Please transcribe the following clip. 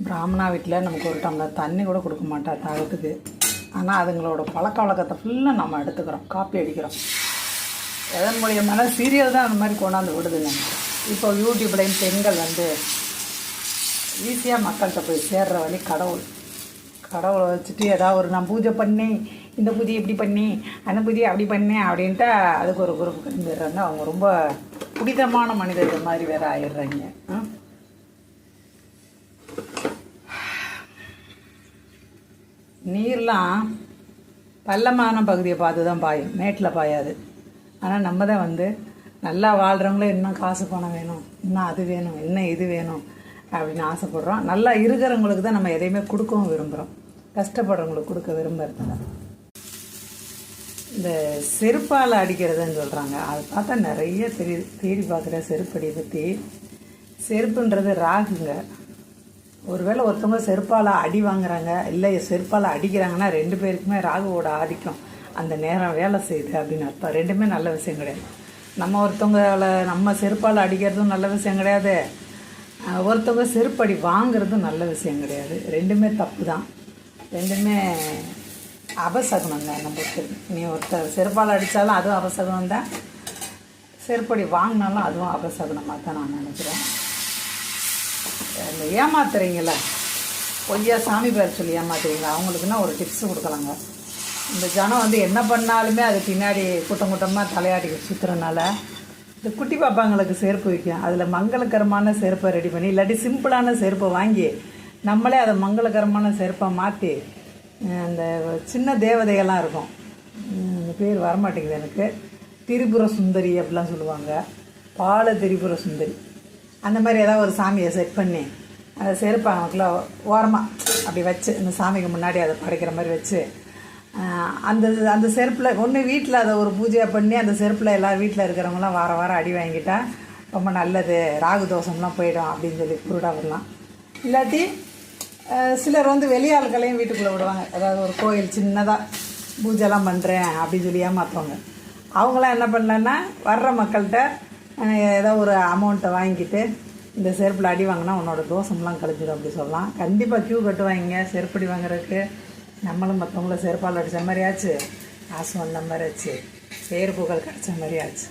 பிராமணா வீட்டில் நமக்கு ஒரு டம்ளர் தண்ணி கூட கொடுக்க மாட்டா தாகத்துக்கு. ஆனால் அதுங்களோட பழக்க வழக்கத்தை ஃபுல்லாக நம்ம எடுத்துக்கிறோம், காப்பி அடிக்கிறோம். எதன் மூலியமான சீரியல் தான் அந்த மாதிரி கொண்டாந்து விடுதுங்க. இப்போ யூடியூப்லேயும் பெண்கள் ஈஸியாக மக்கள்கிட்ட போய் சேர்ற வழி கடவுளை வச்சுட்டு ஏதாவது ஒரு நான் பூஜை பண்ணி, இந்த பூஜை இப்படி பண்ணி, அந்த பூஜை அப்படி பண்ணேன் அப்படின்ட்டு அதுக்கு ஒரு குரூப் கிளம்பிடுறாங்க. அவங்க ரொம்ப புனிதமான மனிதர்கள் மாதிரி வேறு ஆயிடுறாங்க. நீர்லாம் பள்ளமான பகுதியை பார்த்து தான் பாயும், மேட்டில் பாயாது. ஆனால் நம்ம தான் நல்லா வாழ்கிறவங்களே இன்னும் காசு பணம் வேணும், இன்னும் அது வேணும், இன்னும் இது வேணும் அப்படின்னு ஆசைப்படுறோம். நல்லா இருக்கிறவங்களுக்கு தான் நம்ம எதையுமே கொடுக்கவும் விரும்புகிறோம், கஷ்டப்படுறவங்களுக்கு கொடுக்க விரும்புறதில்ல. இந்த செருப்பால் அடிக்கிறதுன்னு சொல்கிறாங்க, அதை பார்த்தா நிறைய தேடி பார்க்குற செருப்படியை பற்றி. செருப்புன்றது ராகுங்க. ஒருவேளை ஒருத்தவங்க செருப்பால் அடி வாங்குறாங்க, இல்லை செருப்பால் அடிக்கிறாங்கன்னா 2 பேருக்குமே ராகுவோட ஆதிக்கம் அந்த நேரம் வேலை செய்யுது அப்படின்னு அர்த்தம். 2மே நல்ல விஷயம் கிடையாது. நம்ம செருப்பால் அடிக்கிறதும் நல்ல விஷயம் கிடையாது, ஒருத்தவங்க செருப்படி வாங்குறதும் நல்ல விஷயம் கிடையாது. 2மே தப்பு தான், 2மே அபசகுனம் தான். நம்மளுக்கு நீ ஒருத்தர் செருப்பால் அடித்தாலும் அதுவும் அபசகுனம் தான், செருப்படி வாங்கினாலும் அதுவும் அபசகுனமாக தான் நான் நினைக்கிறேன். இந்த ஏமாத்துறீங்கள, பொய்யா சாமி பேர் சொல்லி ஏமாத்துறீங்களா, அவங்களுக்குன்னா ஒரு டிப்ஸ் கொடுக்கலாங்க. இந்த ஜனம் என்ன பண்ணாலுமே அது பின்னாடி கூட்டம் கூட்டமாக தலையாட்டி சுற்றுறனால இந்த குட்டி பாப்பாங்களுக்கு செருப்பு வைக்கும். அதில் மங்களகரமான செருப்பை ரெடி பண்ணி, இல்லாட்டி சிம்பிளான செருப்பை வாங்கி நம்மளே அதை மங்களகரமான செருப்பை மாற்றி, அந்த சின்ன தேவதையெல்லாம் இருக்கும், அந்த பேர் வரமாட்டேங்குது எனக்கு, திரிபுர சுந்தரி அப்படிலாம் சொல்லுவாங்க, பால திரிபுர சுந்தரி, அந்த மாதிரி ஏதாவது ஒரு சாமியை செட் பண்ணி அந்த செருப்பை அவங்களுக்குள்ள ஓரமாக அப்படி வச்சு இந்த சாமிக்கு முன்னாடி அதை படைக்கிற மாதிரி வச்சு, அந்த செருப்பில் ஒன்று வீட்டில் அதை ஒரு பூஜையாக பண்ணி அந்த செருப்பில் எல்லோரும் வீட்டில் இருக்கிறவங்களாம் வாரம் அடி வாங்கிட்டா ரொம்ப நல்லது, ராகு தோஷம்லாம் போயிடும் அப்படின்னு சொல்லி குருடா வரலாம். இல்லாட்டி சிலர் வெளியாள்களையும் வீட்டுக்குள்ளே விடுவாங்க. அதாவது ஒரு கோயில் சின்னதாக பூஜைலாம் பண்ணுறேன் அப்படின்னு சொல்லி ஏமாற்றுவாங்க. அவங்களாம் என்ன பண்ணலன்னா வர்ற மக்கள்கிட்ட ஏதோ ஒரு அமௌண்ட்டை வாங்கிட்டு இந்த செருப்பில் அடி வாங்கினா உன்னோட தோஷம்லாம் கழிஞ்சிடும் அப்படி சொல்லலாம். கண்டிப்பாக க்யூ கட்டுவாங்க செருப்படி வாங்குறதுக்கு. நம்மளும் மற்றவங்கள செருப்பால் அடித்த மாதிரி ஆச்சு, காசு வந்த மாதிரி ஆச்சு, பேர் புகழ் கிடச்ச மாதிரி ஆச்சு.